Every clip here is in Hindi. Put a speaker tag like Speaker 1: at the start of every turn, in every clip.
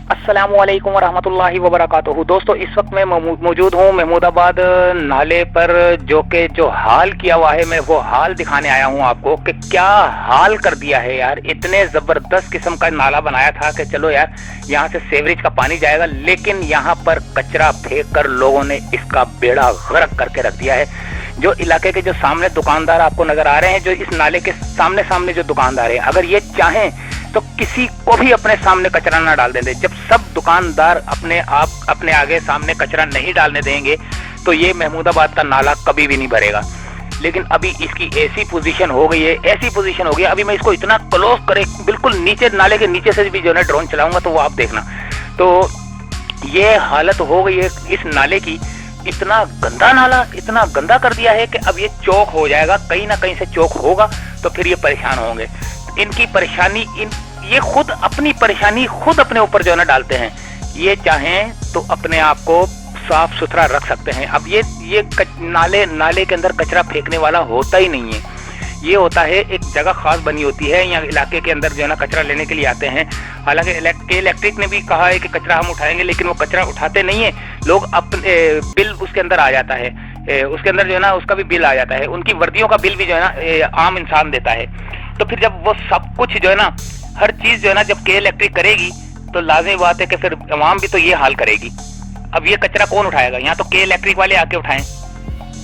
Speaker 1: अस्सलामुअलैकुम वरहमतुल्लाहि वबरकातुहू। दोस्तों, इस वक्त मैं मौजूद हूँ महमूदाबाद नाले पर, जो हाल किया हुआ है, मैं वो हाल दिखाने आया हूँ आपको कि क्या हाल कर दिया है यार। इतने ज़बरदस्त किस्म का नाला बनाया था कि चलो यार यहाँ से सेवरेज का पानी जाएगा, लेकिन यहाँ पर कचरा फेंक कर लोगों ने इसका बेड़ा गर्क करके रख दिया है। जो इलाके के जो सामने दुकानदार आपको नजर आ रहे हैं, जो इस नाले के सामने सामने जो दुकानदार हैं, अगर ये चाहें तो किसी को भी अपने सामने कचरा ना डाल देंगे। जब सब दुकानदार अपने आगे सामने कचरा नहीं डालने देंगे तो ये महमूदाबाद का नाला कभी भी नहीं भरेगा। लेकिन अभी इसकी ऐसी पोजीशन हो गई है, अभी मैं इसको इतना क्लोज करे, बिल्कुल नीचे, नाले के नीचे से भी जो है ड्रोन चलाऊंगा तो वो आप देखना। तो ये हालत हो गई है इस नाले की। इतना गंदा नाला, इतना गंदा कर दिया है कि अब ये चौक हो जाएगा, कहीं ना कहीं से चौक होगा तो फिर ये परेशान होंगे। इनकी परेशानी, ये खुद अपनी परेशानी खुद अपने ऊपर जो है ना डालते हैं। ये चाहें तो अपने आप को साफ सुथरा रख सकते हैं। अब ये नाले के अंदर कचरा फेंकने वाला होता ही नहीं है। ये होता है एक जगह खास बनी होती है, यहाँ इलाके के अंदर जो है ना कचरा लेने के लिए आते हैं। हालांकि इलेक्ट्रिक ने भी कहा है कि कचरा हम उठाएंगे, लेकिन वो कचरा उठाते नहीं है लोग। अपने बिल उसके अंदर आ जाता है, उसके अंदर जो है ना उसका भी बिल आ जाता है, उनकी वर्दियों का बिल भी जो है ना आम इंसान देता है। तो फिर जब वो सब कुछ जो है ना, हर चीज जो है ना, जब के इलेक्ट्रिक करेगी तो लाज़मी बात है कि फिर अवाम भी तो ये हाल करेगी। अब ये कचरा कौन उठाएगा? यहाँ तो के इलेक्ट्रिक वाले आके उठाएं,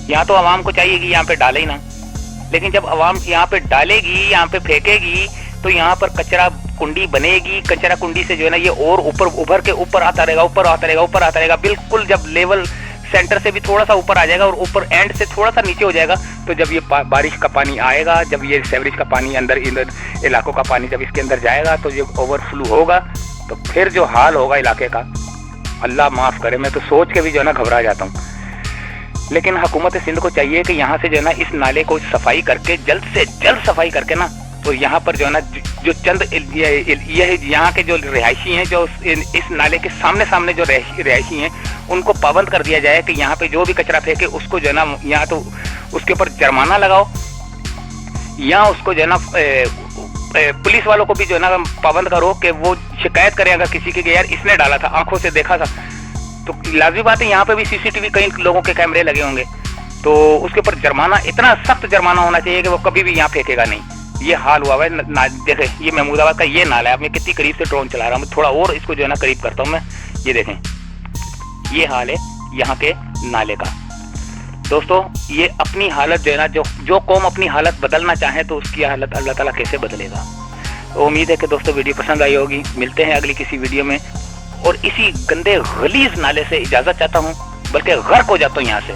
Speaker 1: यहाँ तो अवाम को चाहिए कि यहाँ पे डाले ही ना। लेकिन जब अवाम यहाँ पे डालेगी, यहाँ पे फेंकेगी, तो यहाँ पर कचरा कुंडी बनेगी। कचरा कुंडी से जो है ना ये और ऊपर उभर के ऊपर आता रहेगा। बिल्कुल जब लेवल सेंटर से भी थोड़ा सा ऊपर आ जाएगा और ऊपर एंड से थोड़ा सा नीचे हो जाएगा, तो जब ये बारिश का पानी आएगा, जब ये सेवरेज का पानी अंदर इलाकों का पानी जब इसके अंदर जाएगा, तो जब ओवरफ्लो होगा तो फिर जो हाल होगा इलाके का, अल्लाह माफ़ करे, मैं तो सोच के भी जो है ना घबरा जाता हूँ। लेकिन हुकूमत सिंध को चाहिए कि यहाँ से जो है ना इस नाले को सफाई करके, जल्द से जल्द सफाई करके ना, तो यहाँ पर जो है ना जो चंद यहाँ के जो रिहायशी हैं, जो इस नाले के सामने सामने जो रिहायशी हैं, उनको पाबंद कर दिया जाए कि यहाँ पे जो भी कचरा फेंके उसको जो है ना, यहाँ तो उसके ऊपर जुर्माना लगाओ, या उसको जो है ना पुलिस वालों को भी जो है ना पाबंद करो कि वो शिकायत करें अगर किसी के यार इसने डाला था, आंखों से देखा था। तो लाज़मी बात है यहाँ पे भी सीसीटीवी कई लोगों के कैमरे लगे होंगे, तो उसके ऊपर जुर्माना, इतना सख्त जुर्माना होना चाहिए कि वो कभी भी यहाँ फेंकेगा नहीं। ये हाल हुआ है देखें, ये महमूदाबाद का ये नाला है। अब मैं कितनी करीब से ड्रोन चला रहा हूँ, थोड़ा और इसको जो है ना करीब करता हूँ मैं। ये देखें, ये हाल है यहाँ के नाले का। दोस्तों, ये अपनी हालत जो है ना, जो कौम अपनी हालत बदलना चाहे तो उसकी हालत अल्लाह ताला कैसे बदलेगा। तो उम्मीद है कि दोस्तों वीडियो पसंद आई होगी। मिलते हैं अगली किसी वीडियो में, और इसी गंदे गलीज नाले से इजाज़त चाहता हूँ, बल्कि गर्क हो जाता हूँ यहाँ से।